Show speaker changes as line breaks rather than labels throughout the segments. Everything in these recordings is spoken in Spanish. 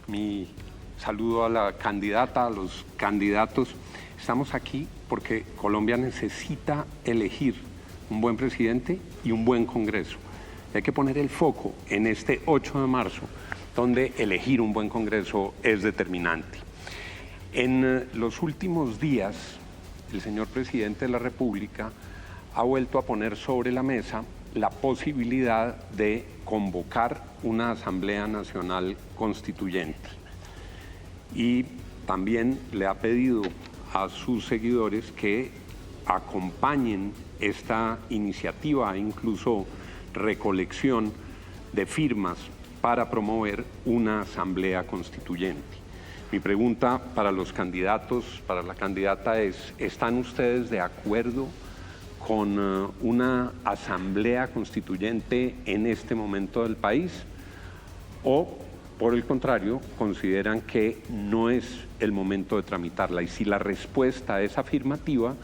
Mi saludo a la candidata, a los candidatos. Estamos aquí porque Colombia necesita elegir un buen presidente y un buen Congreso. Hay que poner el foco en este 8 de marzo, donde elegir un buen Congreso es determinante. En los últimos días, el señor presidente de la República ha vuelto a poner sobre la mesa la posibilidad de convocar una Asamblea Nacional Constituyente. Y también le ha pedido a sus seguidores que acompañen esta iniciativa, incluso recolección de firmas para promover una Asamblea Constituyente. Mi pregunta para los candidatos, para la candidata es, ¿están ustedes de acuerdo con una Asamblea Constituyente en este momento del país? ¿O, por el contrario, consideran que no es el momento de tramitarla? Y si la respuesta es afirmativa,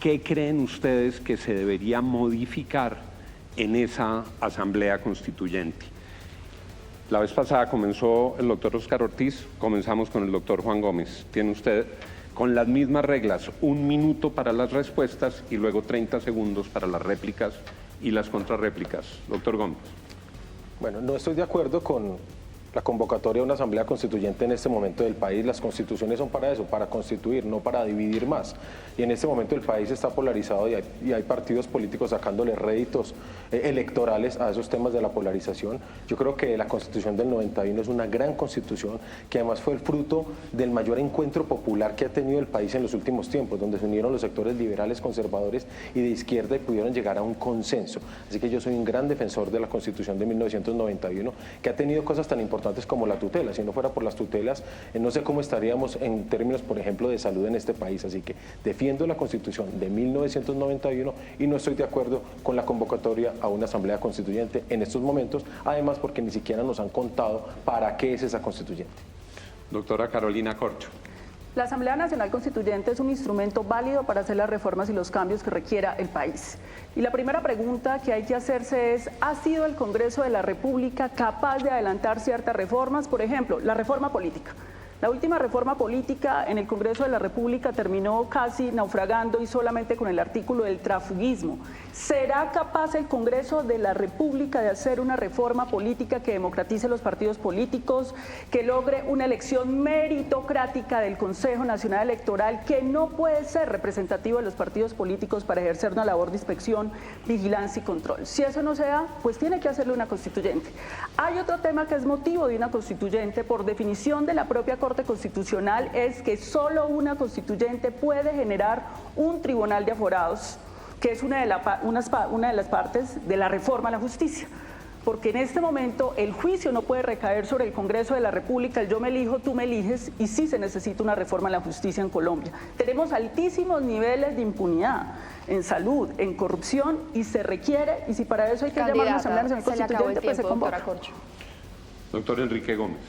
¿qué creen ustedes que se debería modificar en esa Asamblea Constituyente? La vez pasada comenzó el doctor Oscar Ortiz, comenzamos con el doctor Juan Gómez. Tiene usted, con las mismas reglas, 1 minuto para las respuestas y luego 30 segundos para las réplicas y las contrarréplicas. Doctor Gómez.
Bueno, no estoy de acuerdo con la convocatoria de una Asamblea Constituyente en este momento del país. Las constituciones son para eso, para constituir, no para dividir más. Y en este momento el país está polarizado y hay partidos políticos sacándole réditos electorales a esos temas de la polarización. Yo creo que la Constitución del 91 es una gran constitución que además fue el fruto del mayor encuentro popular que ha tenido el país en los últimos tiempos, donde se unieron los sectores liberales, conservadores y de izquierda y pudieron llegar a un consenso. Así que yo soy un gran defensor de la Constitución de 1991, que ha tenido cosas tan importantes como la tutela. Si no fuera por las tutelas, no sé cómo estaríamos en términos, por ejemplo, de salud en este país. Así que defiendo la Constitución de 1991 y no estoy de acuerdo con la convocatoria a una Asamblea Constituyente en estos momentos, además porque ni siquiera nos han contado para qué es esa constituyente.
Doctora Carolina Corcho.
La Asamblea Nacional Constituyente es un instrumento válido para hacer las reformas y los cambios que requiera el país. Y la primera pregunta que hay que hacerse es, ¿ha sido el Congreso de la República capaz de adelantar ciertas reformas? Por ejemplo, la reforma política. La última reforma política en el Congreso de la República terminó casi naufragando y solamente con el artículo del transfugismo. ¿Será capaz el Congreso de la República de hacer una reforma política que democratice los partidos políticos, que logre una elección meritocrática del Consejo Nacional Electoral, que no puede ser representativo de los partidos políticos para ejercer una labor de inspección, vigilancia y control? Si eso no se da, pues tiene que hacerle una constituyente. Hay otro tema que es motivo de una constituyente, por definición de la propia Corte Constitucional, es que solo una constituyente puede generar un tribunal de aforados, que es una de las partes de la reforma a la justicia. Porque en este momento el juicio no puede recaer sobre el Congreso de la República, el yo me elijo, tú me eliges, y sí se necesita una reforma a la justicia en Colombia. Tenemos altísimos niveles de impunidad en salud, en corrupción, y se requiere, y si para eso hay que llamar a una Asamblea Nacional Constituyente, pues se convoca.
Doctor Enrique Gómez.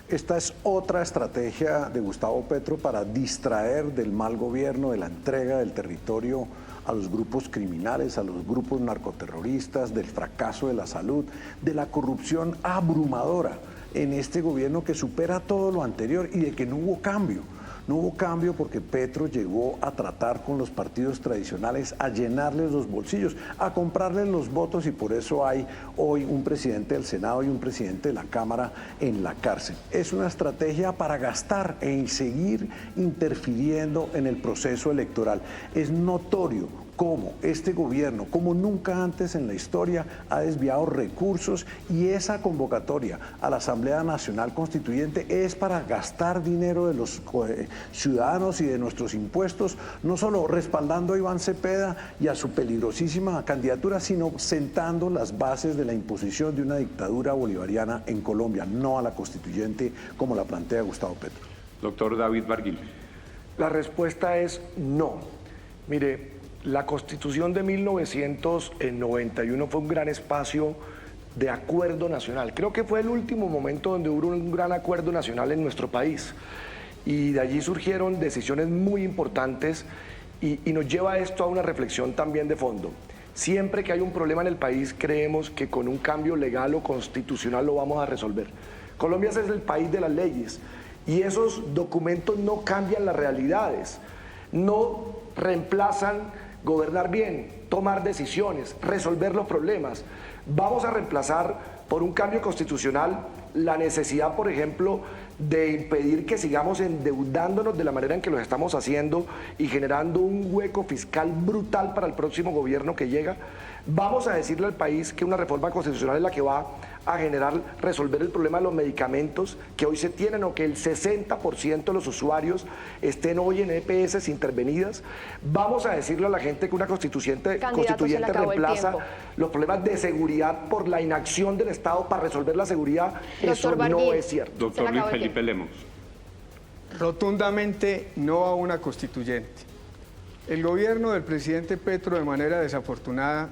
Esta es otra estrategia de Gustavo Petro para distraer del mal gobierno, de la entrega del territorio a los grupos criminales, a los grupos narcoterroristas, del fracaso de la salud, de la corrupción abrumadora en este gobierno que supera todo lo anterior y de que no hubo cambio. No hubo cambio porque Petro llegó a tratar con los partidos tradicionales, a llenarles los bolsillos, a comprarles los votos, y por eso hay hoy un presidente del Senado y un presidente de la Cámara en la cárcel. Es una estrategia para gastar e seguir interfiriendo en el proceso electoral. Es notorio cómo este gobierno, como nunca antes en la historia, ha desviado recursos, y esa convocatoria a la Asamblea Nacional Constituyente es para gastar dinero de los ciudadanos y de nuestros impuestos, no solo respaldando a Iván Cepeda y a su peligrosísima candidatura, sino sentando las bases de la imposición de una dictadura bolivariana en Colombia, no a la constituyente como la plantea Gustavo Petro.
Doctor David Barguil.
La respuesta es no. Mire, la Constitución de 1991 fue un gran espacio de acuerdo nacional. Creo que fue el último momento donde hubo un gran acuerdo nacional en nuestro país. Y de allí surgieron decisiones muy importantes y nos lleva esto a una reflexión también de fondo. Siempre que hay un problema en el país, creemos que con un cambio legal o constitucional lo vamos a resolver. Colombia es el país de las leyes y esos documentos no cambian las realidades, no reemplazan gobernar bien, tomar decisiones, resolver los problemas. Vamos a reemplazar por un cambio constitucional la necesidad, por ejemplo, de impedir que sigamos endeudándonos de la manera en que lo estamos haciendo y generando un hueco fiscal brutal para el próximo gobierno que llega. Vamos a decirle al país que una reforma constitucional es la que va a resolver el problema de los medicamentos que hoy se tienen, o que el 60% de los usuarios estén hoy en EPS intervenidas. Vamos a decirle a la gente que una constituyente reemplaza los problemas de seguridad por la inacción del Estado para resolver la seguridad. Eso no es cierto.
Doctor Luis Felipe Lemos.
Rotundamente no a una constituyente. El gobierno del presidente Petro, de manera desafortunada,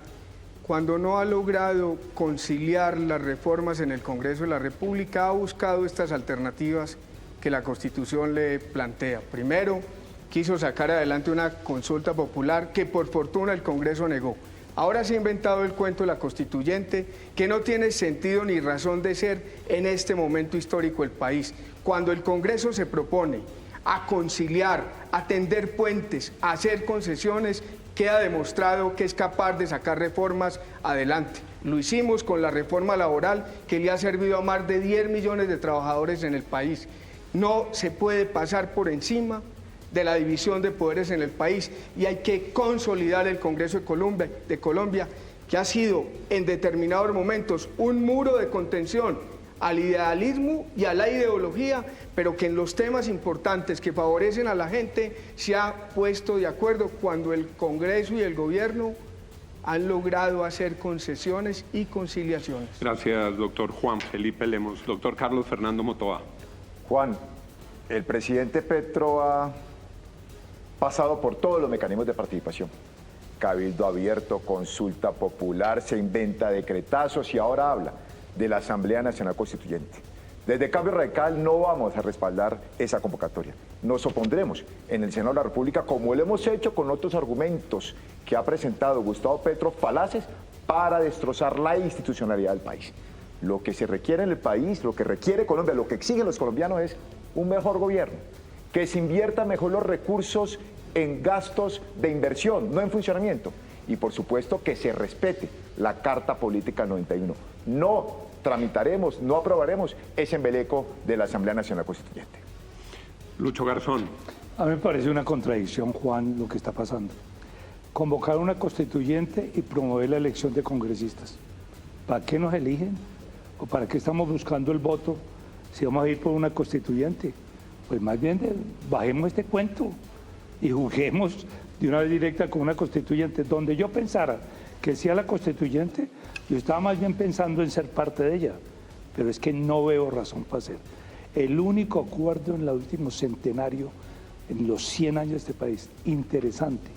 cuando no ha logrado conciliar las reformas en el Congreso de la República, ha buscado estas alternativas que la Constitución le plantea. Primero, quiso sacar adelante una consulta popular que por fortuna el Congreso negó. Ahora se ha inventado el cuento de la constituyente, que no tiene sentido ni razón de ser en este momento histórico del país. Cuando el Congreso se propone a conciliar, a tender puentes, a hacer concesiones, queda demostrado que es capaz de sacar reformas adelante. Lo hicimos con la reforma laboral, que le ha servido a más de 10 millones de trabajadores en el país. No se puede pasar por encima de la división de poderes en el país y hay que consolidar el Congreso de Colombia, que ha sido en determinados momentos un muro de contención al idealismo y a la ideología, pero que en los temas importantes que favorecen a la gente se ha puesto de acuerdo cuando el Congreso y el gobierno han logrado hacer concesiones y conciliaciones.
Gracias, doctor Juan Felipe Lemos. Doctor Carlos Fernando Motoa.
Juan, el presidente Petro ha pasado por todos los mecanismos de participación. Cabildo abierto, consulta popular, se inventa decretazos y ahora habla de la Asamblea Nacional Constituyente. Desde Cambio Radical no vamos a respaldar esa convocatoria. Nos opondremos en el Senado de la República, como lo hemos hecho con otros argumentos que ha presentado Gustavo Petro, falaces para destrozar la institucionalidad del país. Lo que se requiere en el país, lo que requiere Colombia, lo que exigen los colombianos es un mejor gobierno, que se invierta mejor los recursos en gastos de inversión, no en funcionamiento. Y por supuesto que se respete la Carta Política 91. No tramitaremos, no aprobaremos ese embeleco de la Asamblea Nacional Constituyente.
Lucho Garzón.
A mí me parece una contradicción, Juan, lo que está pasando. Convocar una constituyente y promover la elección de congresistas. ¿Para qué nos eligen? ¿O para qué estamos buscando el voto si vamos a ir por una constituyente? Pues más bien bajemos este cuento y juguemos de una vez directa con una constituyente. Donde yo pensara que sea la constituyente, yo estaba más bien pensando en ser parte de ella, pero es que no veo razón para ser. El único acuerdo en el último centenario, en los 100 años de este país, interesante,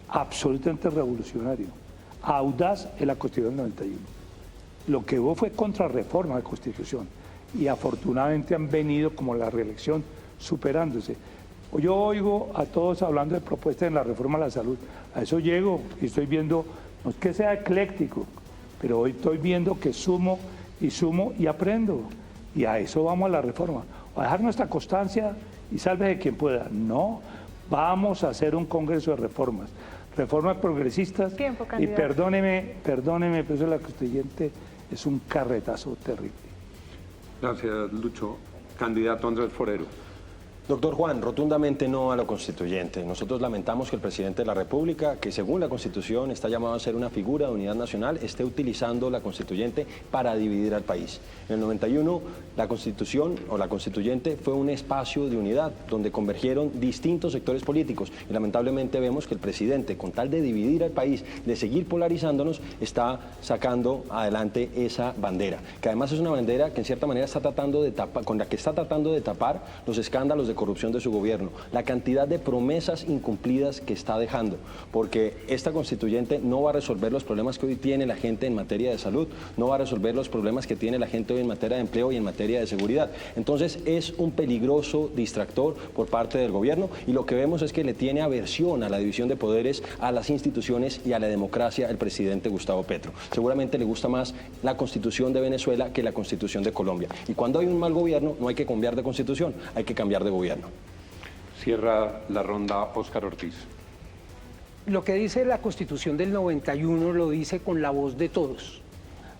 absolutamente revolucionario, audaz, es la Constitución del 91. Lo que hubo fue contrarreforma de Constitución y afortunadamente han venido, como la reelección, superándose. Yo oigo a todos hablando de propuestas en la reforma a la salud. A eso llego y estoy viendo, no es que sea ecléctico, pero hoy estoy viendo que sumo y aprendo. Y a eso vamos a la reforma. A dejar nuestra constancia y sálvese quien pueda. No, vamos a hacer un congreso de reformas. Reformas progresistas.
Tiempo,
y
candidato.
perdóneme, pero eso de la constituyente es un carretazo terrible.
Gracias, Lucho. Candidato Andrés Forero.
Doctor Juan, rotundamente no a lo constituyente. Nosotros lamentamos que el presidente de la República, que según la Constitución está llamado a ser una figura de unidad nacional, esté utilizando la constituyente para dividir al país. En el 91, la Constitución o la constituyente fue un espacio de unidad donde convergieron distintos sectores políticos y lamentablemente vemos que el presidente, con tal de dividir al país, de seguir polarizándonos, está sacando adelante esa bandera, que además es una bandera que en cierta manera está tratando de tapar, con la que está tratando de tapar los escándalos de corrupción de su gobierno, la cantidad de promesas incumplidas que está dejando, porque esta constituyente no va a resolver los problemas que hoy tiene la gente en materia de salud, no va a resolver los problemas que tiene la gente hoy en materia de empleo y en materia de seguridad. Entonces es un peligroso distractor por parte del gobierno, y lo que vemos es que le tiene aversión a la división de poderes, a las instituciones y a la democracia el presidente Gustavo Petro. Seguramente le gusta más la Constitución de Venezuela que la Constitución de Colombia. Y cuando hay un mal gobierno no hay que cambiar de constitución, hay que cambiar de gobierno.
Cierra la ronda Óscar Ortiz.
Lo que dice la Constitución del 91 lo dice con la voz de todos.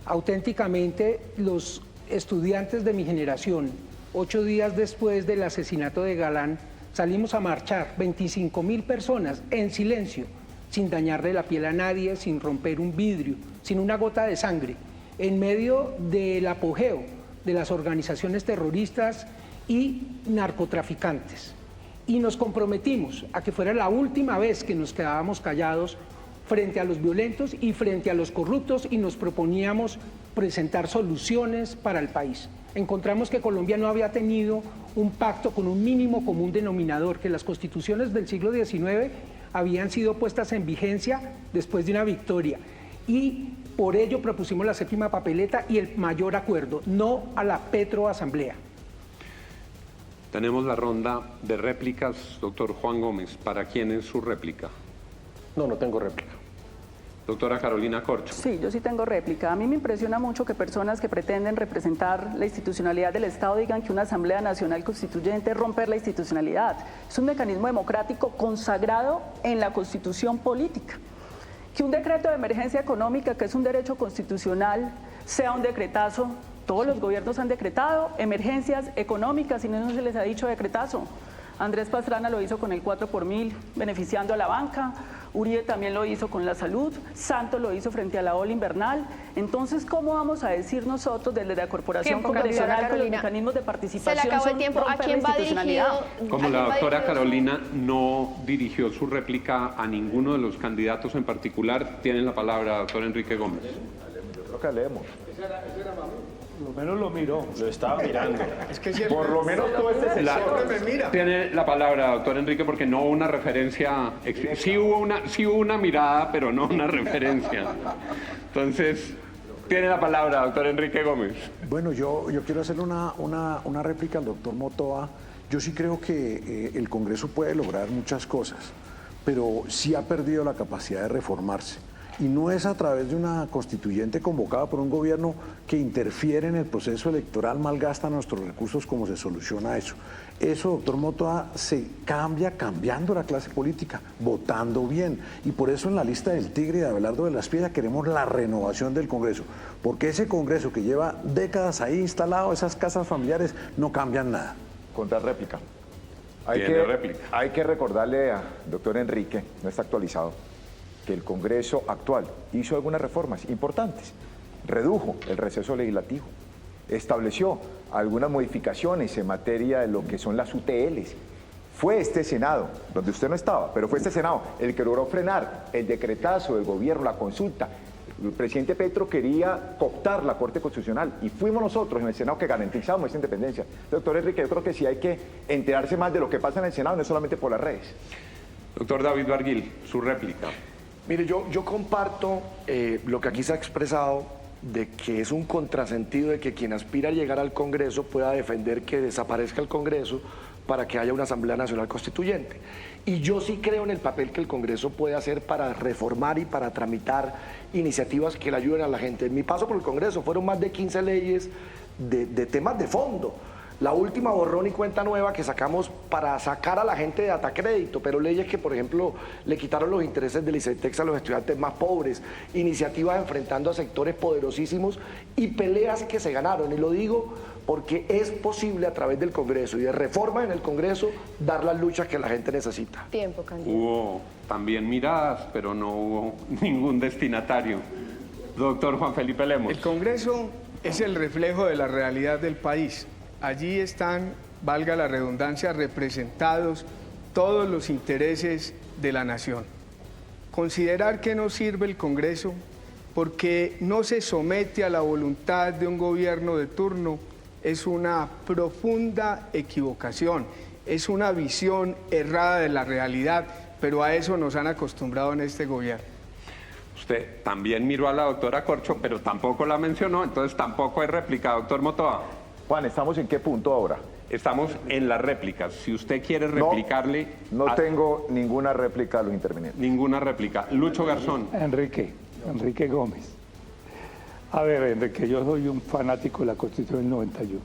Auténticamente, los estudiantes de mi generación, 8 días después del asesinato de Galán, salimos a marchar, 25.000 personas en silencio, sin dañarle la piel a nadie, sin romper un vidrio, sin una gota de sangre, en medio del apogeo de las organizaciones terroristas y narcotraficantes. Y nos comprometimos a que fuera la última vez que nos quedábamos callados frente a los violentos y frente a los corruptos, y nos proponíamos presentar soluciones para el país. Encontramos que Colombia no había tenido un pacto con un mínimo común denominador, que las constituciones del siglo XIX habían sido puestas en vigencia después de una victoria, y por ello propusimos la 7ª papeleta y el mayor acuerdo, no a la Petroasamblea.
Tenemos la ronda de réplicas. Doctor Juan Gómez, ¿para quién es su réplica?
No tengo réplica.
Doctora Carolina Corcho.
Sí, yo sí tengo réplica. A mí me impresiona mucho que personas que pretenden representar la institucionalidad del Estado digan que una Asamblea Nacional Constituyente es romper la institucionalidad. Es un mecanismo democrático consagrado en la Constitución política. Que un decreto de emergencia económica, que es un derecho constitucional, sea un decretazo. Todos los gobiernos han decretado emergencias económicas y no se les ha dicho decretazo. Andrés Pastrana lo hizo con el 4 por 1000, beneficiando a la banca. Uribe también lo hizo con la salud. Santos lo hizo frente a la ola invernal. Entonces, ¿cómo vamos a decir nosotros desde la Corporación Convencional que los mecanismos de participación
se le acabó el
son
tiempo? ¿A
romper
quién
la
va dirigido?
Como la doctora Carolina no dirigió su réplica a ninguno de los candidatos en particular, tiene la palabra doctor Enrique Gómez.
Yo creo que leemos.
Por lo menos lo miró.
Lo estaba mirando.
Es que si
Por lo menos todo este
siempre me mira.
Tiene la palabra doctor Enrique, porque no hubo una referencia, sí hubo una mirada, pero no una referencia. Entonces, tiene la palabra doctor Enrique Gómez.
Bueno, yo quiero hacerle una réplica al doctor Motoa. Yo sí creo que el Congreso puede lograr muchas cosas, pero sí ha perdido la capacidad de reformarse. Y no es a través de una constituyente convocada por un gobierno que interfiere en el proceso electoral, malgasta nuestros recursos, como se soluciona eso. Eso, doctor Motoa, se cambia cambiando la clase política, votando bien. Y por eso en la lista del Tigre y de Abelardo de la Espriella queremos la renovación del Congreso. Porque ese Congreso que lleva décadas ahí instalado, esas casas familiares, no cambian nada.
Contra réplica.
Réplica.
Hay que recordarle al doctor Enrique, no está actualizado, que el Congreso actual hizo algunas reformas importantes, redujo el receso legislativo, estableció algunas modificaciones en materia de lo que son las UTLs. Fue este Senado, donde usted no estaba, pero fue este Senado el que logró frenar el decretazo del gobierno, la consulta. El presidente Petro quería cooptar la Corte Constitucional y fuimos nosotros en el Senado que garantizamos esa independencia. Doctor Enrique, yo creo que sí hay que enterarse más de lo que pasa en el Senado, no solamente por las redes.
Doctor David Barguil, su réplica.
Mire, yo comparto lo que aquí se ha expresado, de que es un contrasentido de que quien aspira a llegar al Congreso pueda defender que desaparezca el Congreso para que haya una Asamblea Nacional Constituyente. Y yo sí creo en el papel que el Congreso puede hacer para reformar y para tramitar iniciativas que le ayuden a la gente. En mi paso por el Congreso fueron más de 15 leyes de temas de fondo. La última borrón y cuenta nueva que sacamos para sacar a la gente de Atacrédito, pero leyes que, por ejemplo, le quitaron los intereses del ICETEX a los estudiantes más pobres, iniciativas enfrentando a sectores poderosísimos y peleas que se ganaron. Y lo digo porque es posible a través del Congreso y de reformas en el Congreso dar las luchas que la gente necesita.
Tiempo, candidato.
Hubo también miradas, pero no hubo ningún destinatario. Doctor Juan Felipe Lemos.
El Congreso es el reflejo de la realidad del país. Allí están, valga la redundancia, representados todos los intereses de la nación. Considerar que no sirve el Congreso porque no se somete a la voluntad de un gobierno de turno es una profunda equivocación. es una visión errada de la realidad, pero a eso nos han acostumbrado en este gobierno.
Usted también miró a la doctora Corcho, pero tampoco la mencionó, entonces tampoco hay réplica, doctor Motoa.
Juan, ¿estamos en qué punto ahora?
Estamos en las réplicas. Si usted quiere replicarle...
No tengo ninguna réplica a los intervinientes.
Ninguna réplica. Lucho Garzón.
Enrique Gómez. A ver, Enrique, yo soy un fanático de la Constitución del 91,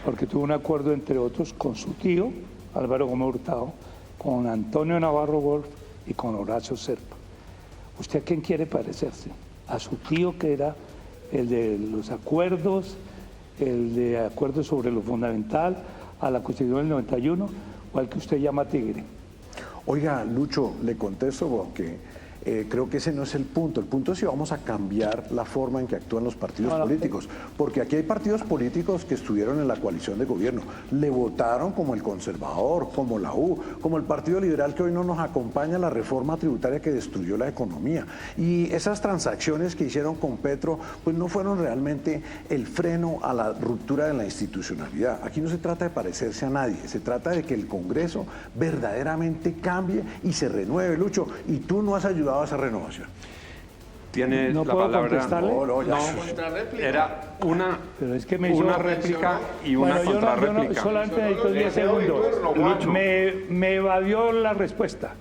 porque tuve un acuerdo, entre otros, con su tío, Álvaro Gómez Hurtado, con Antonio Navarro Wolf y con Horacio Serpa. ¿Usted a quién quiere parecerse? ¿A su tío, que era el de los acuerdos, el de acuerdos sobre lo fundamental, a la Constitución del 91, o al que usted llama tigre?
Oiga, Lucho, le contesto porque creo que ese no es el punto. El punto es si vamos a cambiar la forma en que actúan los partidos políticos. Porque aquí hay partidos políticos que estuvieron en la coalición de gobierno. Le votaron como el Conservador, como la U, como el Partido Liberal, que hoy no nos acompaña, la reforma tributaria que destruyó la economía. Y esas transacciones que hicieron con Petro, pues no fueron realmente el freno a la ruptura de la institucionalidad. Aquí no se trata de parecerse a nadie, se trata de que el Congreso verdaderamente cambie y se renueve, Lucho. Y tú no has ayudado a esa renovación.
Tiene
¿No
la
puedo
palabra.
contestarle?
Era una,
Pero es que me
una
hizo...
réplica y una
Bueno,
contrarréplica.
solamente necesito 10 segundos. Me evadió la respuesta.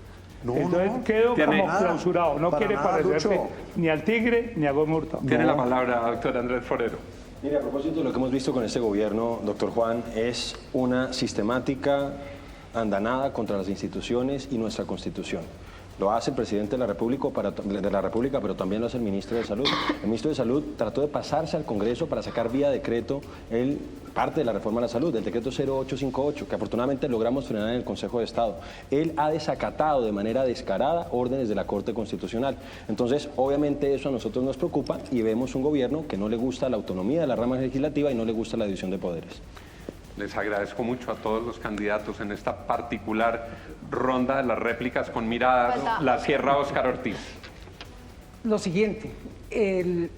Entonces quedo como clausurado. No quiere parecerse ni al tigre ni a Gómez Hurtado.
Tiene la palabra, doctor Andrés Forero.
Mire, a propósito de lo que hemos visto con este gobierno, doctor Juan, es una sistemática andanada contra las instituciones y nuestra Constitución. Lo hace el presidente de la República, pero también lo hace el ministro de Salud. El ministro de Salud trató de pasarse al Congreso para sacar vía decreto parte de la reforma a la salud, el decreto 0858, que afortunadamente logramos frenar en el Consejo de Estado. Él ha desacatado de manera descarada órdenes de la Corte Constitucional. Entonces, obviamente eso a nosotros nos preocupa y vemos un gobierno que no le gusta la autonomía de la rama legislativa y no le gusta la división de poderes.
Les agradezco mucho a todos los candidatos en esta particular ronda de las réplicas con mirada. La cierra Óscar Ortiz.
Lo siguiente, el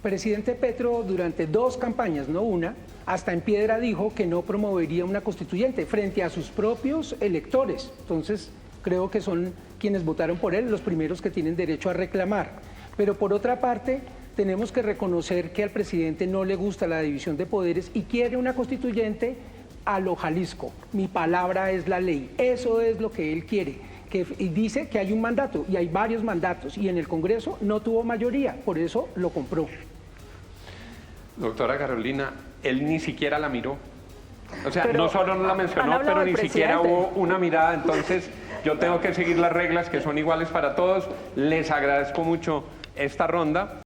presidente Petro durante 2 campañas, no una, hasta en piedra dijo que no promovería una constituyente frente a sus propios electores. Entonces, creo que son quienes votaron por él los primeros que tienen derecho a reclamar. Pero por otra parte, tenemos que reconocer que al presidente no le gusta la división de poderes y quiere una constituyente a lo Jalisco. Mi palabra es la ley. Eso es lo que él quiere. Y dice que hay un mandato, y hay varios mandatos, y en el Congreso no tuvo mayoría, por eso lo compró.
Doctora Carolina, él ni siquiera la miró. O sea,
Pero
no solo no la mencionó, pero ni siquiera hubo una mirada. Entonces, yo tengo que seguir las reglas que son iguales para todos. Les agradezco mucho esta ronda.